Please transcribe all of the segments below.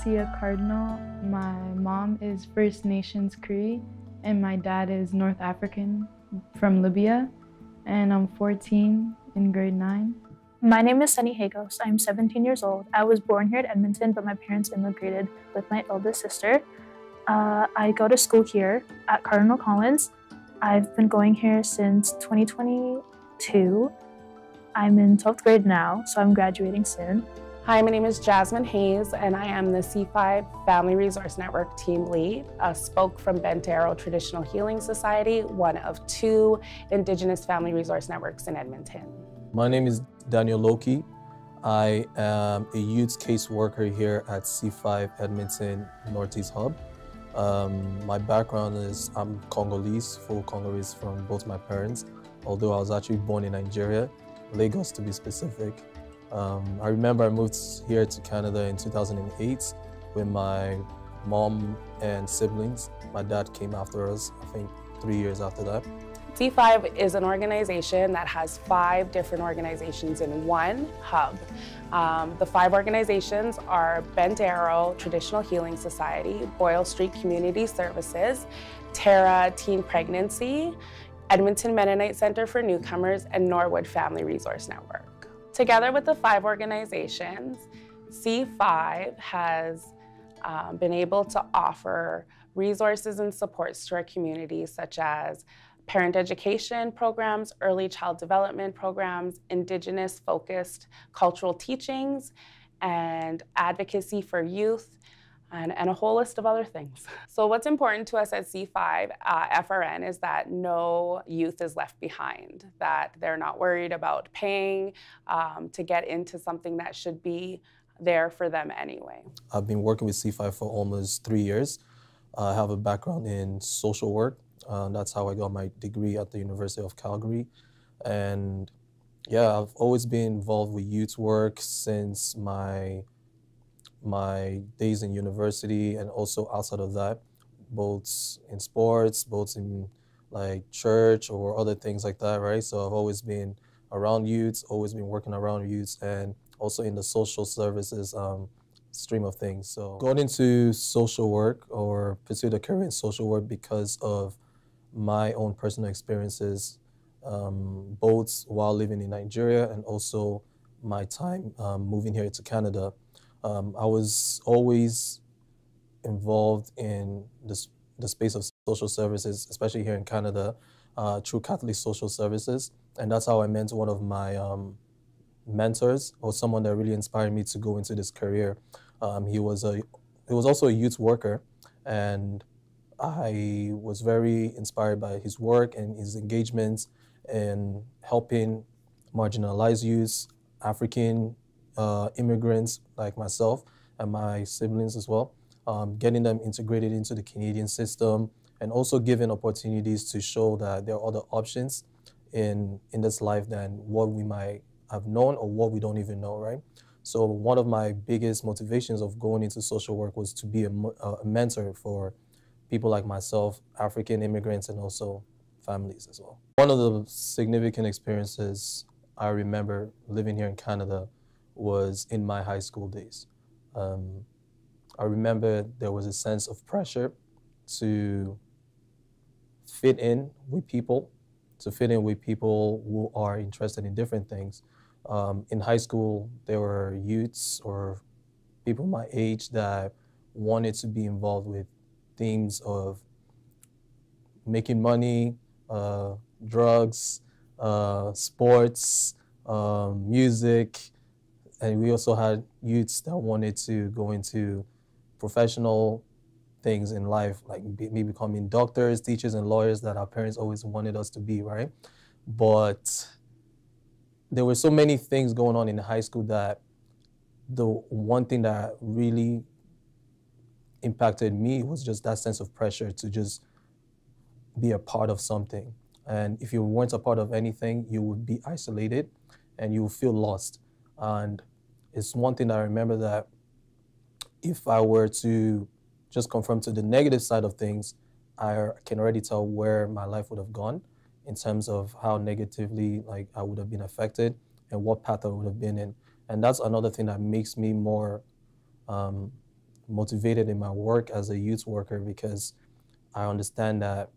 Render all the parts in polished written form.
Sia Cardinal. My mom is First Nations Cree, and my dad is North African from Libya, and I'm 14 in grade 9. My name is Sunny Hagos. I'm 17 years old. I was born here at Edmonton, but my parents immigrated with my eldest sister. I go to school here at Cardinal Collins. I've been going here since 2022. I'm in 12th grade now, so I'm graduating soon. Hi, my name is Jasmine Hayes, and I am the C5 Family Resource Network team lead, a spoke from Bentero Traditional Healing Society, one of 2 Indigenous family resource networks in Edmonton. My name is Daniel Loki. I am a youth caseworker here at C5 Edmonton Northeast Hub. My background is I'm Congolese, full Congolese from both my parents, although I was actually born in Nigeria, Lagos to be specific. I remember I moved here to Canada in 2008 with my mom and siblings. My dad came after us, I think 3 years after that. C5 is an organization that has 5 different organizations in one hub. The 5 organizations are Bentero Traditional Healing Society, Boyle Street Community Services, Terra Teen Pregnancy, Edmonton Mennonite Center for Newcomers, and Norwood Family Resource Network. Together with the 5 organizations, C5 has been able to offer resources and supports to our community, such as parent education programs, early child development programs, Indigenous-focused cultural teachings, and advocacy for youth, and a whole list of other things. So what's important to us at C5 FRN is that no youth is left behind, that they're not worried about paying to get into something that should be there for them anyway. I've been working with C5 for almost 3 years. I have a background in social work. That's how I got my degree at the University of Calgary. And yeah, I've always been involved with youth work since my days in university and also outside of that, both in sports, both in like church or other things like that, right? So I've always been around youths, always been working around youths, and also in the social services stream of things. So going into social work or pursue a career in social work because of my own personal experiences, both while living in Nigeria and also my time moving here to Canada. I was always involved in the space of social services, especially here in Canada, through Catholic Social Services. And that's how I met one of my mentors, or someone that really inspired me to go into this career. He was also a youth worker, and I was very inspired by his work and his engagements in helping marginalized youth, African immigrants like myself and my siblings as well, getting them integrated into the Canadian system, and also giving opportunities to show that there are other options in this life than what we might have known or what we don't even know, right? So one of my biggest motivations of going into social work was to be a mentor for people like myself, African immigrants, and also families as well. One of the significant experiences I remember living here in Canada was in my high school days. I remember there was a sense of pressure to fit in with people, who are interested in different things. In high school, there were youths or people my age that wanted to be involved with themes of making money, drugs, sports, music, and we also had youths that wanted to go into professional things in life, like maybe becoming doctors, teachers, and lawyers that our parents always wanted us to be, right? But there were so many things going on in high school that the one thing that really impacted me was just that sense of pressure to just be a part of something. And if you weren't a part of anything, you would be isolated and you would feel lost. And it's one thing that I remember, that if I were to just confirm to the negative side of things, I can already tell where my life would have gone in terms of how negatively I would have been affected and what path I would have been in. And that's another thing that makes me more motivated in my work as a youth worker because I understand that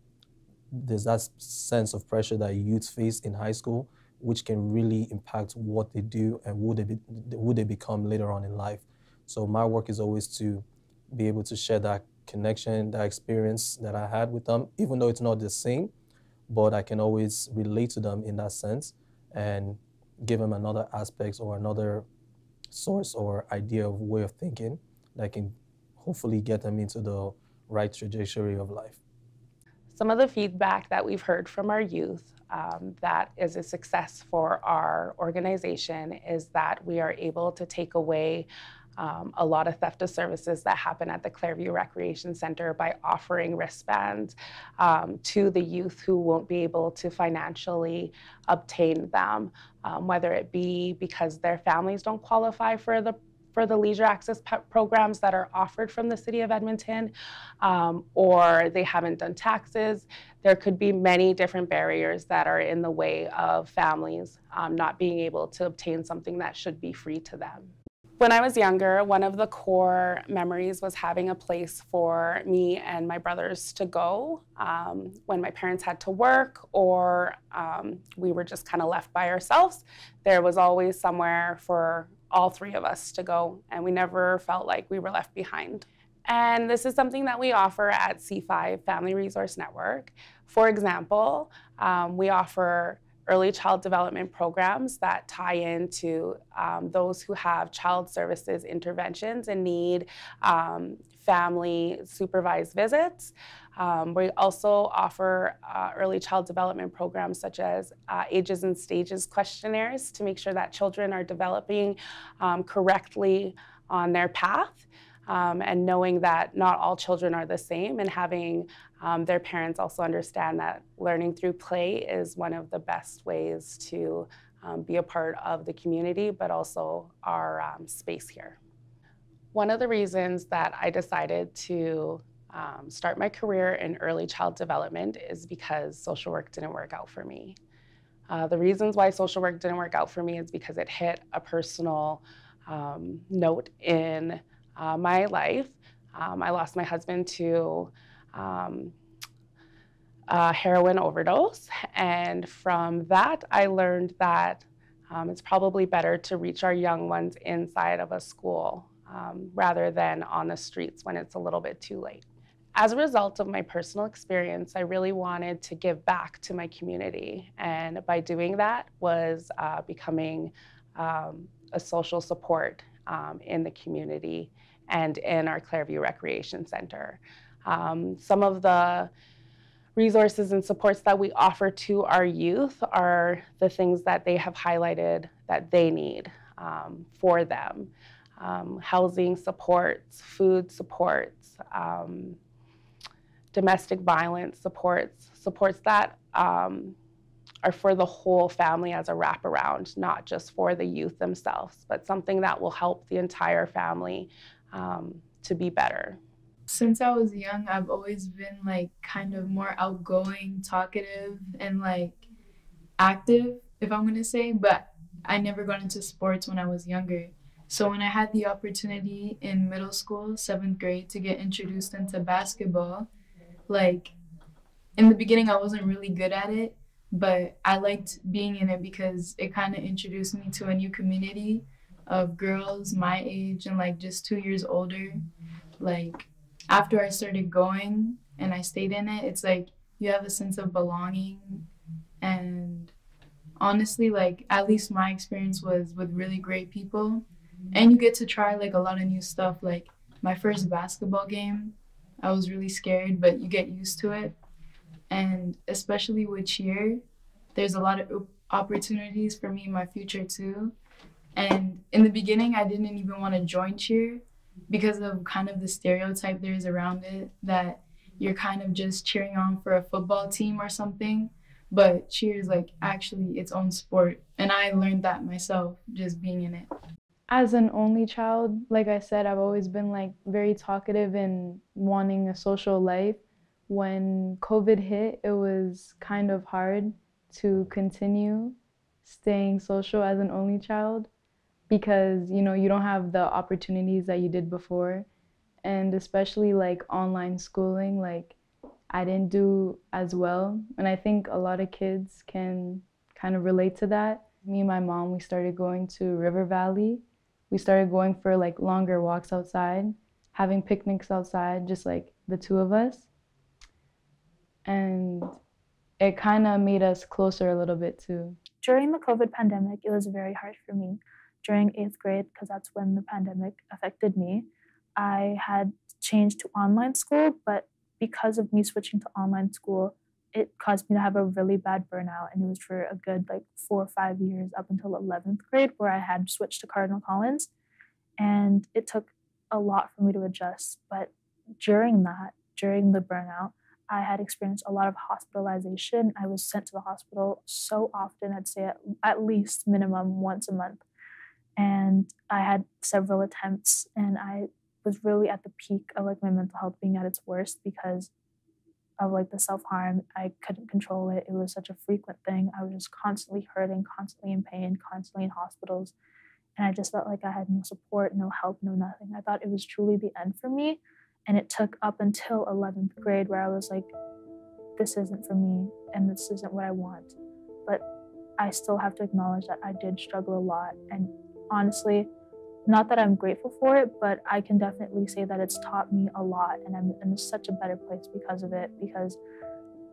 there's that sense of pressure that youth face in high school, which can really impact what they do and who they become later on in life. So my work is always to be able to share that connection, that experience that I had with them, even though it's not the same, but I can always relate to them in that sense and give them another aspect or another source or idea of way of thinking that can hopefully get them into the right trajectory of life. Some of the feedback that we've heard from our youth that is a success for our organization is that we are able to take away a lot of theft of services that happen at the Clairview Recreation Center by offering wristbands to the youth who won't be able to financially obtain them, whether it be because their families don't qualify for the leisure access programs that are offered from the City of Edmonton, or they haven't done taxes. There could be many different barriers that are in the way of families not being able to obtain something that should be free to them. When I was younger, one of the core memories was having a place for me and my brothers to go when my parents had to work or we were just kind of left by ourselves. There was always somewhere for all three of us to go, and we never felt like we were left behind. And this is something that we offer at C5 Family Resource Network. For example, we offer early child development programs that tie into those who have child services interventions and need family supervised visits. We also offer early child development programs such as ages and stages questionnaires to make sure that children are developing correctly on their path. And knowing that not all children are the same, and having their parents also understand that learning through play is one of the best ways to be a part of the community, but also our space here. One of the reasons that I decided to start my career in early child development is because social work didn't work out for me. The reasons why social work didn't work out for me is because it hit a personal note in my life. I lost my husband to a heroin overdose, and from that I learned that it's probably better to reach our young ones inside of a school rather than on the streets when it's a little bit too late. As a result of my personal experience, I really wanted to give back to my community, and by doing that was becoming a social support in the community and in our Clairview Recreation Center. Some of the resources and supports that we offer to our youth are the things that they have highlighted that they need for them. Housing supports, food supports, domestic violence supports that are for the whole family as a wraparound, not just for the youth themselves, but something that will help the entire family to be better. Since I was young, I've always been like kind of more outgoing, talkative, and like active, if I'm gonna say, but I never got into sports when I was younger. So when I had the opportunity in middle school, 7th grade, to get introduced into basketball, like in the beginning I wasn't really good at it, but I liked being in it because it kind of introduced me to a new community of girls my age and like just 2 years older. Like after I started going and I stayed in it, it's like you have a sense of belonging. And honestly, like at least my experience was with really great people, and you get to try like a lot of new stuff. Like my first basketball game, I was really scared, but you get used to it. And especially with cheer, there's a lot of opportunities for me in my future too. And in the beginning, I didn't even want to join cheer because of kind of the stereotype there is around it, that you're kind of just cheering on for a football team or something. But cheer is like actually its own sport. And I learned that myself just being in it. As an only child, like I said, I've always been like very talkative and wanting a social life. When COVID hit, it was kind of hard to continue staying social as an only child because, you know, you don't have the opportunities that you did before. and especially like online schooling, like I didn't do as well. And I think a lot of kids can kind of relate to that. Me and my mom, we started going to River Valley. We started going for like longer walks outside, having picnics outside, just like the two of us. And it kind of made us closer a little bit too. During the COVID pandemic, it was very hard for me. During 8th grade, because that's when the pandemic affected me, I had changed to online school, but because of me switching to online school, it caused me to have a really bad burnout. And it was for a good like 4 or 5 years up until 11th grade, where I had switched to Cardinal Collins. And it took a lot for me to adjust. But during the burnout, I had experienced a lot of hospitalization. I was sent to the hospital so often, I'd say at least minimum once a month. And I had several attempts, and I was really at the peak of like my mental health being at its worst because of like the self-harm. I couldn't control it. It was such a frequent thing. I was just constantly hurting, constantly in pain, constantly in hospitals. And I just felt like I had no support, no help, no nothing. I thought it was truly the end for me. And it took up until 11th grade where I was like, this isn't for me and this isn't what I want. But I still have to acknowledge that I did struggle a lot. And honestly, not that I'm grateful for it, but I can definitely say that it's taught me a lot. And I'm in such a better place because of it, because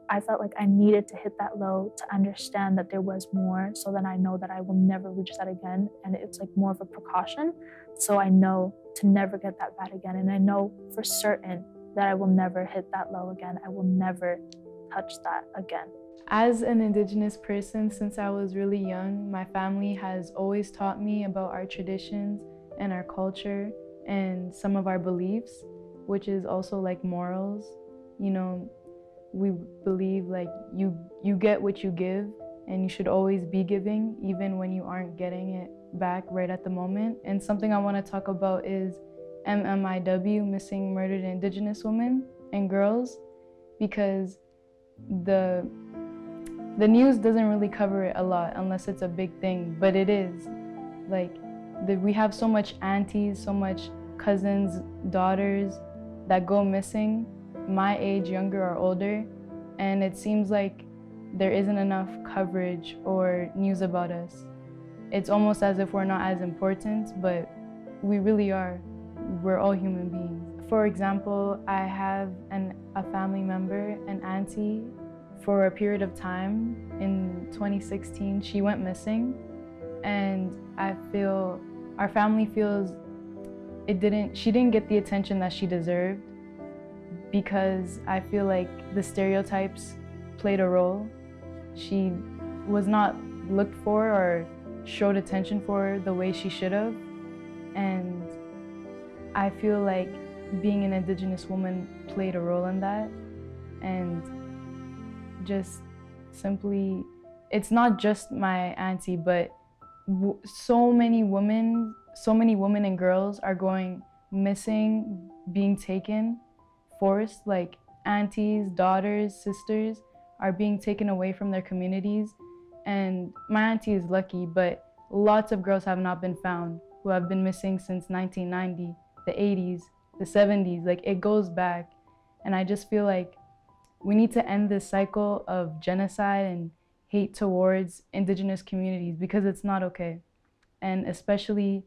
I felt like I needed to hit that low to understand that there was more, so then I know that I will never reach that again. And it's like more of a precaution. So I know to never get that bad again. And I know for certain that I will never hit that low again. I will never touch that again. As an Indigenous person, since I was really young, my family has always taught me about our traditions and our culture and some of our beliefs, which is also like morals. You know, we believe like you get what you give, and you should always be giving even when you aren't getting it back right at the moment. And something I want to talk about is MMIW, missing murdered Indigenous women and girls, because the news doesn't really cover it a lot unless it's a big thing, but it is. Like we have so much aunties, so much cousins, daughters that go missing, my age, younger or older, and it seems like there isn't enough coverage or news about us. It's almost as if we're not as important, but we really are. We're all human beings. For example, I have a family member, an auntie, for a period of time in 2016, she went missing, and I feel our family feels she didn't get the attention that she deserved, because I feel like the stereotypes played a role. She was not looked for or showed attention for the way she should have. And I feel like being an Indigenous woman played a role in that. And just simply, it's not just my auntie, but so many women and girls are going missing, being taken, forced, like aunties, daughters, sisters are being taken away from their communities. And my auntie is lucky, but lots of girls have not been found who have been missing since 1990, the 80s, the 70s, like it goes back. And I just feel like we need to end this cycle of genocide and hate towards Indigenous communities, because it's not okay. And especially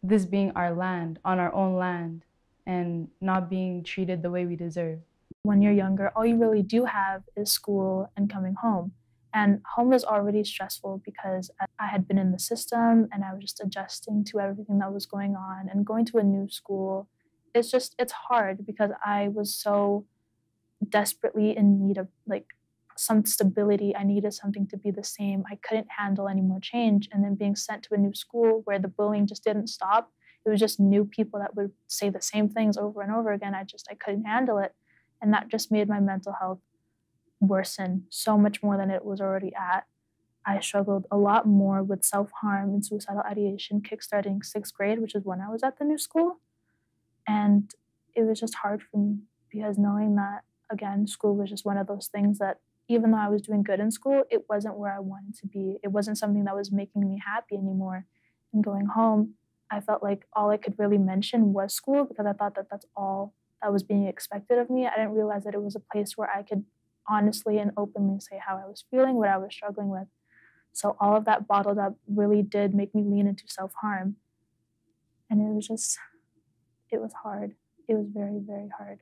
this being our land, on our own land, and not being treated the way we deserve. When you're younger, all you really do have is school and coming home. And home is already stressful because I had been in the system and I was just adjusting to everything that was going on, and going to a new school. It's hard because I was so desperately in need of like some stability. I needed something to be the same. I couldn't handle any more change. And then being sent to a new school where the bullying just didn't stop. It was just new people that would say the same things over and over again. I couldn't handle it. And that just made my mental health worsen so much more than it was already at. I struggled a lot more with self-harm and suicidal ideation kickstarting 6th grade, which is when I was at the new school. And it was just hard for me because knowing that, again, school was just one of those things that even though I was doing good in school, it wasn't where I wanted to be. It wasn't something that was making me happy anymore. And going home, I felt like all I could really mention was school because I thought that that's all that was being expected of me. I didn't realize that it was a place where I could honestly and openly say how I was feeling, what I was struggling with. So all of that bottled up really did make me lean into self-harm. And it was hard. It was very, very hard.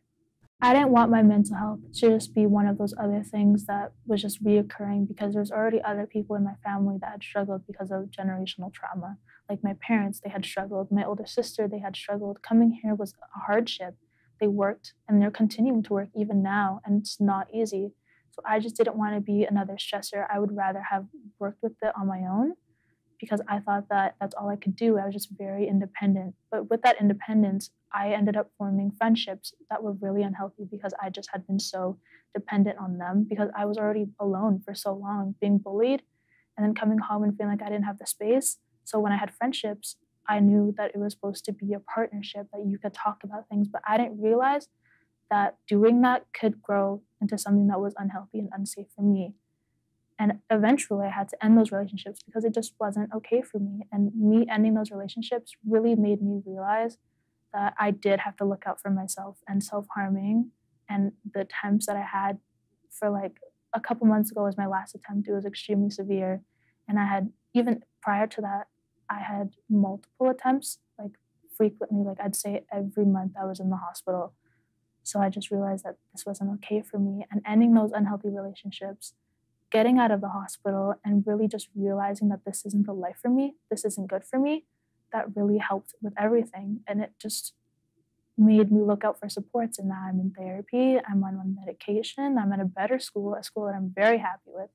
I didn't want my mental health to just be one of those other things that was just reoccurring because there's already other people in my family that had struggled because of generational trauma. Like my parents, they had struggled. My older sister, they had struggled. Coming here was a hardship. They worked and they're continuing to work even now, and it's not easy. So I just didn't want to be another stressor. I would rather have worked with it on my own because I thought that that's all I could do. I was just very independent. But with that independence, I ended up forming friendships that were really unhealthy because I just had been so dependent on them because I was already alone for so long, being bullied, and then coming home and feeling like I didn't have the space. So when I had friendships, I knew that it was supposed to be a partnership, that you could talk about things, but I didn't realize that doing that could grow into something that was unhealthy and unsafe for me. And eventually I had to end those relationships because it just wasn't okay for me. And me ending those relationships really made me realize that I did have to look out for myself, and self-harming and the attempts that I had for like a couple months ago was my last attempt. It was extremely severe. And I had, even prior to that, I had multiple attempts, like frequently, like I'd say every month I was in the hospital. So I just realized that this wasn't okay for me, and ending those unhealthy relationships, getting out of the hospital and really just realizing that this isn't the life for me, this isn't good for me, that really helped with everything. And it just made me look out for supports. And now I'm in therapy, I'm on medication, I'm at a better school, a school that I'm very happy with.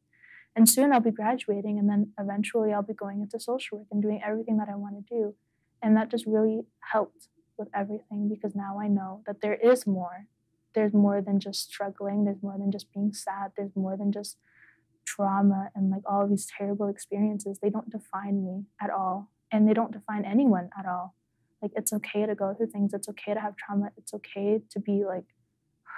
And soon I'll be graduating, and then eventually I'll be going into social work and doing everything that I want to do. And that just really helped with everything because now I know that there is more. There's more than just struggling, there's more than just being sad, there's more than just trauma and like all of these terrible experiences. They don't define me at all, and they don't define anyone at all. Like, it's okay to go through things, it's okay to have trauma, it's okay to be like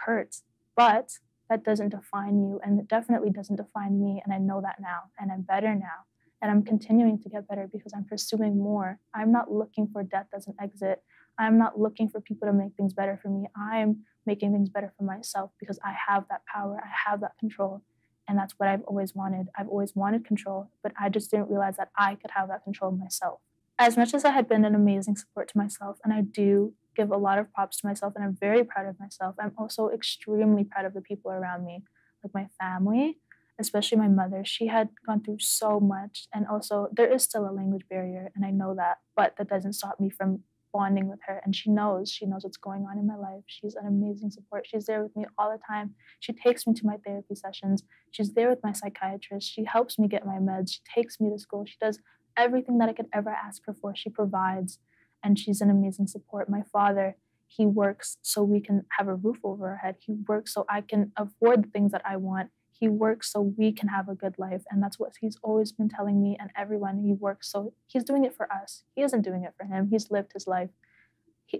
hurt, but that doesn't define you, and it definitely doesn't define me. And I know that now, and I'm better now, and I'm continuing to get better because I'm pursuing more. I'm not looking for death as an exit. I'm not looking for people to make things better for me. I'm making things better for myself because I have that power, I have that control. And that's what I've always wanted. I've always wanted control, but I just didn't realize that I could have that control myself. As much as I had been an amazing support to myself, and I do give a lot of props to myself, and I'm very proud of myself, I'm also extremely proud of the people around me, like my family, especially my mother. She had gone through so much, and also there is still a language barrier, and I know that, but that doesn't stop me from bonding with her, and she knows what's going on in my life. She's an amazing support. She's there with me all the time. She takes me to my therapy sessions. She's there with my psychiatrist. She helps me get my meds. She takes me to school. She does everything that I could ever ask her for. She provides, and she's an amazing support. My father, he works so we can have a roof over our head. He works so I can afford the things that I want. He works so we can have a good life, and that's what he's always been telling me and everyone. He works so he's doing it for us. He isn't doing it for him. He's lived his life.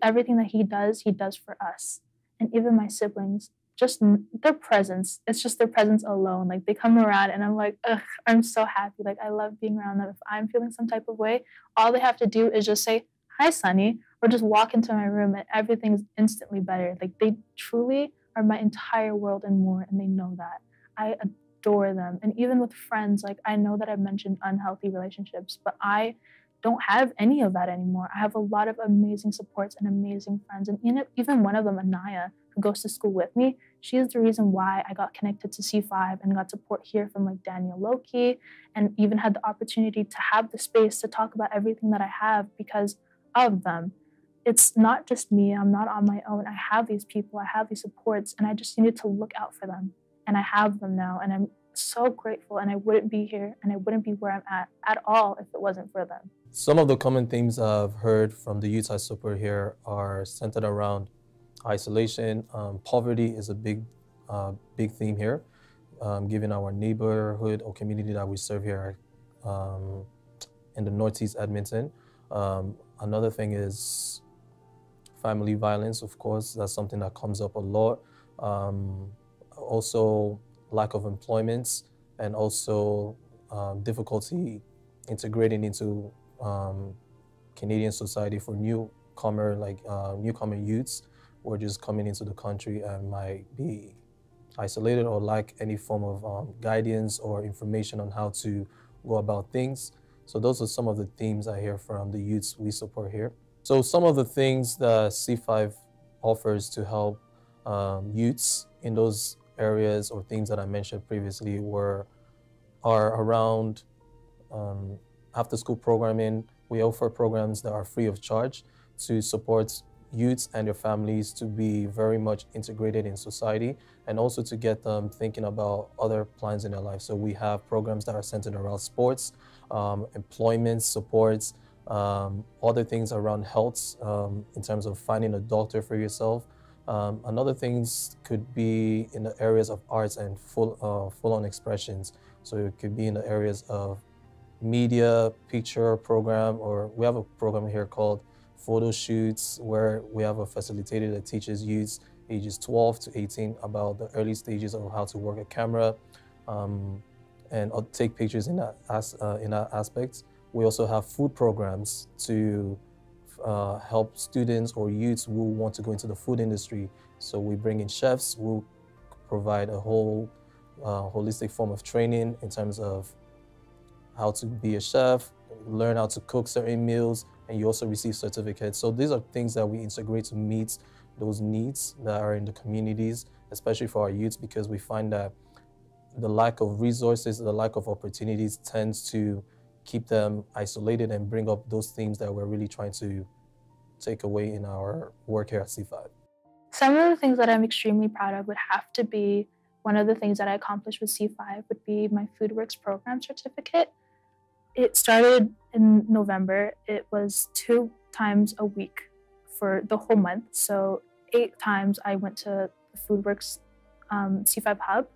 Everything that he does for us. And even my siblings, just their presence, it's just their presence alone. Like, they come around and I'm like, ugh, I'm so happy. Like, I love being around them. If I'm feeling some type of way, all they have to do is just say, hi, Sunny, or just walk into my room and everything's instantly better. Like, they truly are my entire world and more, and they know that. I adore them. And even with friends, like, I know that I've mentioned unhealthy relationships, but I don't have any of that anymore. I have a lot of amazing supports and amazing friends. And even one of them, Anaya, who goes to school with me, she is the reason why I got connected to C5 and got support here from like Daniel Loki, and even had the opportunity to have the space to talk about everything that I have because of them. It's not just me. I'm not on my own. I have these people. I have these supports, and I just needed to look out for them. And I have them now, and I'm so grateful, and I wouldn't be here and I wouldn't be where I'm at all if it wasn't for them. Some of the common themes I've heard from the youth I support here are centered around isolation. Poverty is a big theme here, given our neighborhood or community that we serve here in the Northeast Edmonton. Another thing is family violence, of course. That's something that comes up a lot. Also, lack of employment, and also difficulty integrating into Canadian society for newcomer youths who are just coming into the country and might be isolated or lack any form of guidance or information on how to go about things. So those are some of the themes I hear from the youths we support here. So some of the things that C5 offers to help youths in those areas or themes that I mentioned previously are around after-school programming. We offer programs that are free of charge to support youths and their families to be very much integrated in society and also to get them thinking about other plans in their life. So we have programs that are centered around sports, employment supports, other things around health in terms of finding a doctor for yourself. And other things could be in the areas of arts and full-on expressions. So it could be in the areas of media, picture program, or we have a program here called photo shoots where we have a facilitator that teaches youths ages 12 to 18 about the early stages of how to work a camera and take pictures in that aspect. We also have food programs to help students or youths who want to go into the food industry. So we bring in chefs who provide a whole holistic form of training in terms of how to be a chef, learn how to cook certain meals, and you also receive certificates. So these are things that we integrate to meet those needs that are in the communities, especially for our youths, because we find that the lack of resources, the lack of opportunities tends to keep them isolated and bring up those themes that we're really trying to take away in our work here at C5. Some of the things that I'm extremely proud of would have to be, one of the things that I accomplished with C5 would be my FoodWorks program certificate. It started in November. It was 2 times a week for the whole month. So 8 times I went to the FoodWorks C5 hub,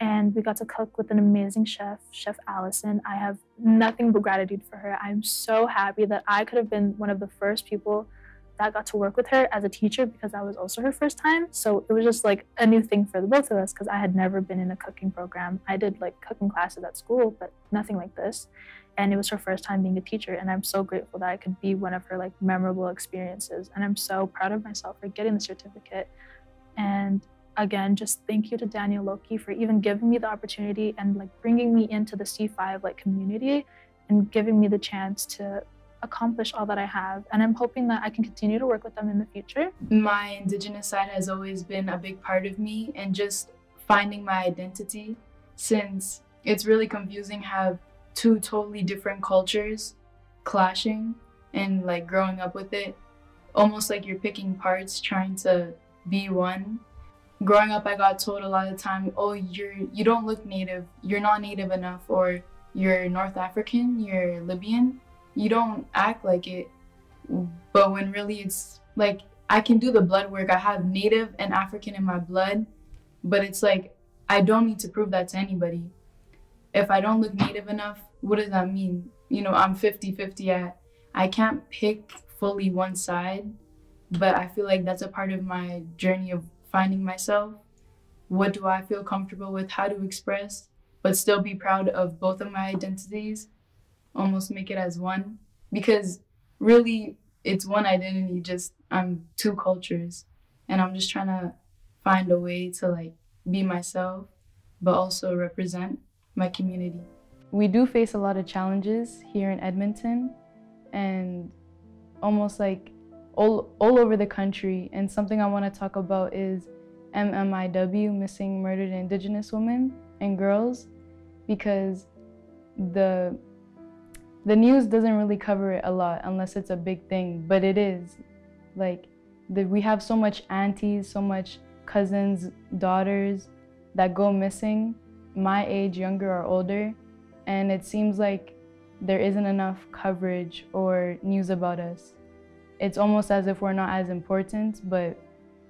and we got to cook with an amazing chef, Chef Allison. I have nothing but gratitude for her. I'm so happy that I could have been one of the first people that got to work with her as a teacher, because that was also her first time. So it was just like a new thing for the both of us, because I had never been in a cooking program. I did like cooking classes at school, but nothing like this. And it was her first time being a teacher, and I'm so grateful that I could be one of her like memorable experiences. And I'm so proud of myself for getting the certificate. And again, just thank you to Daniel Loki for even giving me the opportunity and like bringing me into the C5 like community and giving me the chance to accomplish all that I have. And I'm hoping that I can continue to work with them in the future. My Indigenous side has always been a big part of me, and just finding my identity, since it's really confusing how 2 totally different cultures clashing and like growing up with it, almost like you're picking parts trying to be one. Growing up, I got told a lot of the time, oh, you don't look native, you're not native enough, or you're North African, you're Libyan, you don't act like it. But when really it's like, I can do the blood work, I have native and African in my blood, but it's like, I don't need to prove that to anybody. If I don't look native enough, what does that mean? You know, I'm 50-50. I can't pick fully one side, but I feel like that's a part of my journey of finding myself. What do I feel comfortable with? How to express, but still be proud of both of my identities, almost make it as one. Because really, it's one identity, just I'm 2 cultures. And I'm just trying to find a way to like be myself, but also represent my community. We do face a lot of challenges here in Edmonton, and almost like all over the country. And something I want to talk about is MMIW, Missing Murdered Indigenous Women and Girls, because the news doesn't really cover it a lot unless it's a big thing, but it is. Like, we have so much aunties, so much cousins, daughters that go missing, my age, younger or older, and it seems like there isn't enough coverage or news about us. It's almost as if we're not as important, but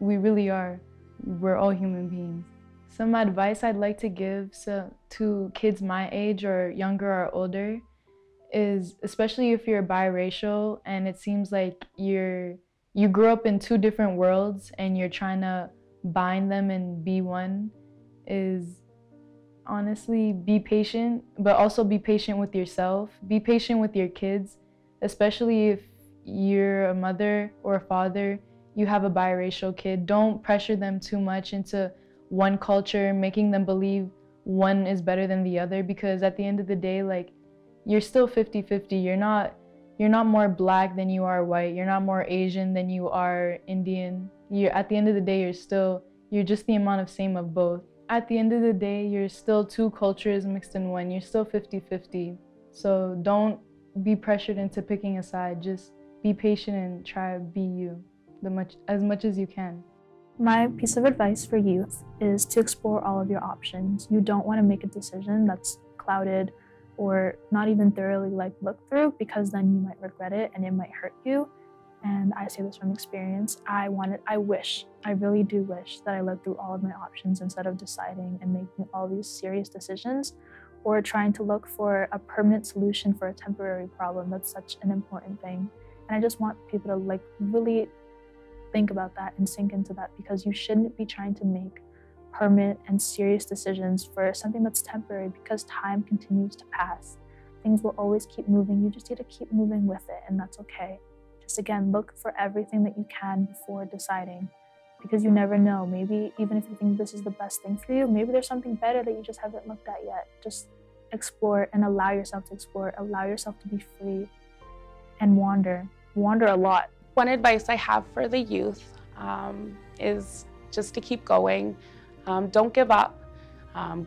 we really are. We're all human beings. Some advice I'd like to give to kids my age or younger or older is, especially if you're biracial and it seems like you grew up in 2 different worlds and you're trying to bind them and be one, is honestly be patient, but also be patient with yourself. Be patient with your kids. especially if you're a mother or a father, you have a biracial kid. Don't pressure them too much into one culture, making them believe one is better than the other, because at the end of the day, like, you're still 50-50. You're not more black than you are white. You're not more Asian than you are Indian. At the end of the day, you're just the amount of same of both. At the end of the day, you're still two cultures mixed in one. You're still 50-50. So don't be pressured into picking a side. Just be patient and try to be you as much as you can. My piece of advice for youth is to explore all of your options. You don't want to make a decision that's clouded or not even thoroughly looked through, because then you might regret it and it might hurt you. And I say this from experience. I really do wish that I looked through all of my options instead of deciding and making all these serious decisions or trying to look for a permanent solution for a temporary problem. That's such an important thing. And I just want people to really think about that and sink into that, because you shouldn't be trying to make permanent and serious decisions for something that's temporary, because time continues to pass. Things will always keep moving. You just need to keep moving with it, and that's okay. Just again, look for everything that you can before deciding, because you never know. Maybe even if you think this is the best thing for you, maybe there's something better that you just haven't looked at yet. Just explore and allow yourself to explore, allow yourself to be free and wander a lot. One advice I have for the youth is just to keep going. Don't give up.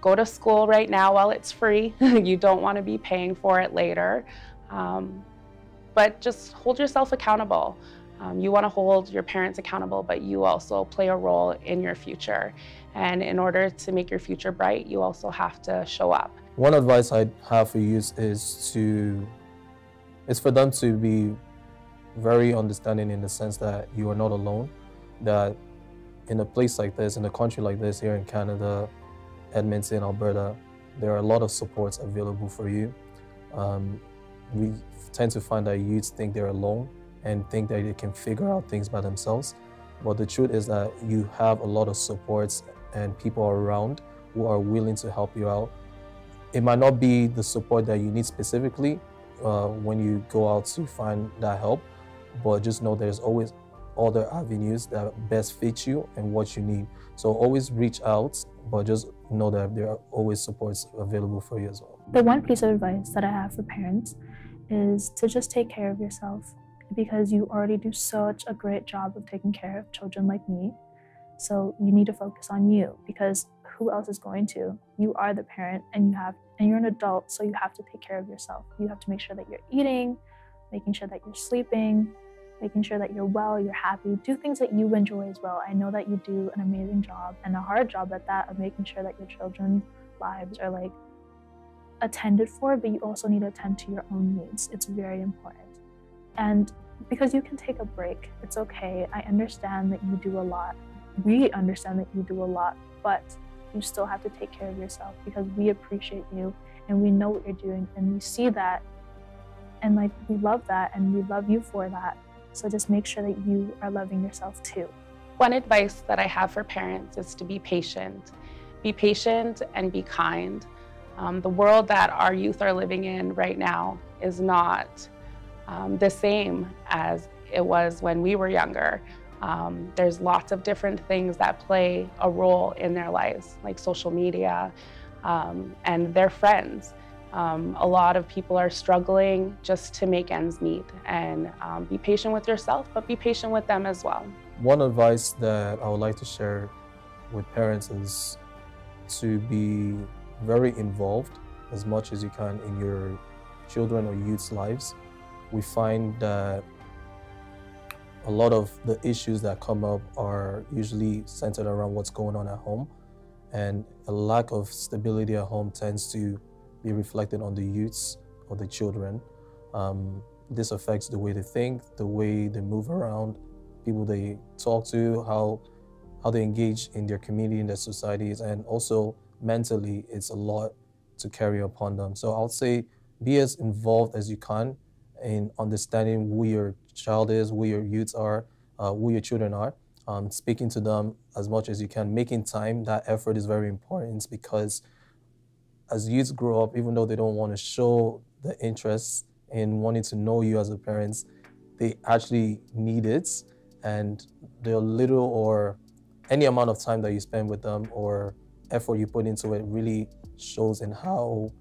Go to school right now while it's free. You don't want to be paying for it later. But just hold yourself accountable. You want to hold your parents accountable, but you also play a role in your future. And in order to make your future bright, you also have to show up. One advice I have for youth is for them to be very understanding, in the sense that you are not alone, that in a place like this, in a country like this here in Canada, Edmonton, Alberta, there are a lot of supports available for you. We tend to find that youths think they're alone and think that they can figure out things by themselves. But the truth is that you have a lot of supports and people around who are willing to help you out. It might not be the support that you need specifically when you go out to find that help, but just know there's always other avenues that best fit you and what you need. So always reach out, but just know that there are always supports available for you as well. The one piece of advice that I have for parents is to just take care of yourself, because you already do such a great job of taking care of children like me. So you need to focus on you, because who else is going to? You are the parent, and you're an adult, so you have to take care of yourself. You have to make sure that you're eating, making sure that you're sleeping, making sure that you're well, you're happy. Do things that you enjoy as well. I know that you do an amazing job, and a hard job at that, of making sure that your children's lives are attended for, but you also need to attend to your own needs. It's very important. And because you can take a break, it's okay. I understand that you do a lot. We understand that you do a lot, but you still have to take care of yourself, because we appreciate you and we know what you're doing, and we see that, and we love that, and we love you for that. So just make sure that you are loving yourself too. One advice that I have for parents is to be patient. Be patient and be kind. The world that our youth are living in right now is not the same as it was when we were younger. There's lots of different things that play a role in their lives, like social media and their friends. A lot of people are struggling just to make ends meet, and be patient with yourself, but be patient with them as well. One advice that I would like to share with parents is to be very involved as much as you can in your children or youth's lives. We find that a lot of the issues that come up are usually centered around what's going on at home, and a lack of stability at home tends to be reflected on the youths or the children. This affects the way they think, the way they move around, people they talk to, how they engage in their community, in their societies, and also mentally, it's a lot to carry upon them. So I'll say be as involved as you can in understanding who your child is, who your youths are, who your children are, speaking to them as much as you can, making time. That effort is very important, because as youths grow up, even though they don't want to show the interest in wanting to know you as a parent, they actually need it. And the little or any amount of time that you spend with them or effort you put into it really shows in how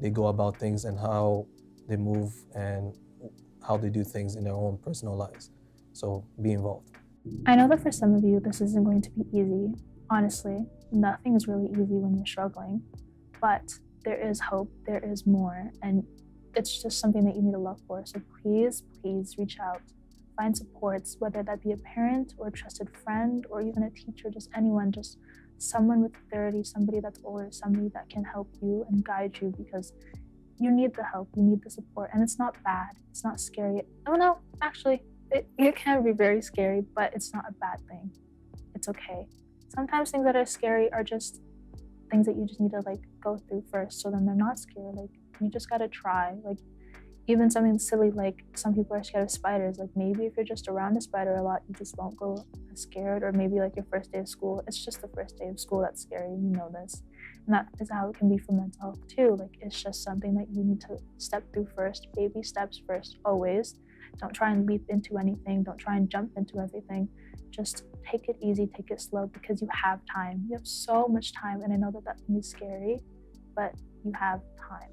they go about things and how they move and how they do things in their own personal lives. So be involved. I know that for some of you, this isn't going to be easy. Honestly, nothing is really easy when you're struggling, but there is hope, there is more, and it's just something that you need to look for. So please, please reach out. Find supports, whether that be a parent or a trusted friend or even a teacher, just anyone, just someone with authority, somebody that's older, somebody that can help you and guide you, because you need the help, you need the support, and it's not bad, it's not scary. Oh no, actually, it can be very scary, but it's not a bad thing. It's okay. Sometimes things that are scary are just things that you just need to like go through first, so then they're not scary. Like, you just gotta try. Like, even something silly like some people are scared of spiders. Like, maybe if you're just around a spider a lot, you just won't go as scared. Or maybe like your first day of school, it's just the first day of school that's scary, you know this. And that is how it can be for mental health too. Like, it's just something that you need to step through first. Baby steps first, always. Don't try and leap into anything. Don't try and jump into everything. Just take it easy, take it slow, because you have time. You have so much time, and I know that can be scary, but you have time.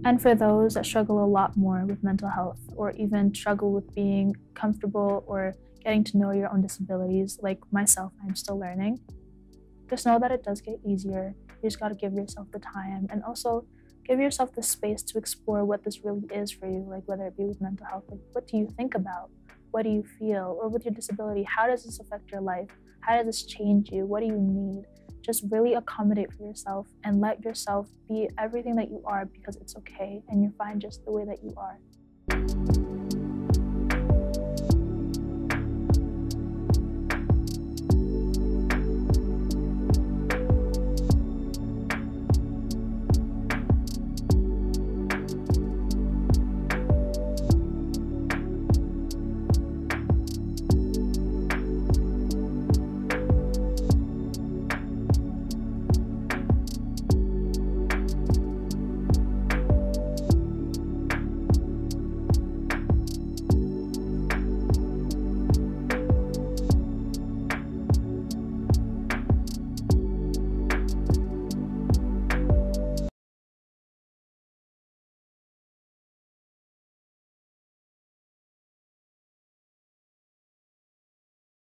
And for those that struggle a lot more with mental health, or even struggle with being comfortable or getting to know your own disabilities, like myself, I'm still learning, just know that it does get easier. You just gotta give yourself the time, and also give yourself the space to explore what this really is for you, like whether it be with mental health, like what do you think about? What do you feel? Or with your disability, how does this affect your life? How does this change you? What do you need? Just really accommodate for yourself and let yourself be everything that you are, because it's okay and you're fine just the way that you are.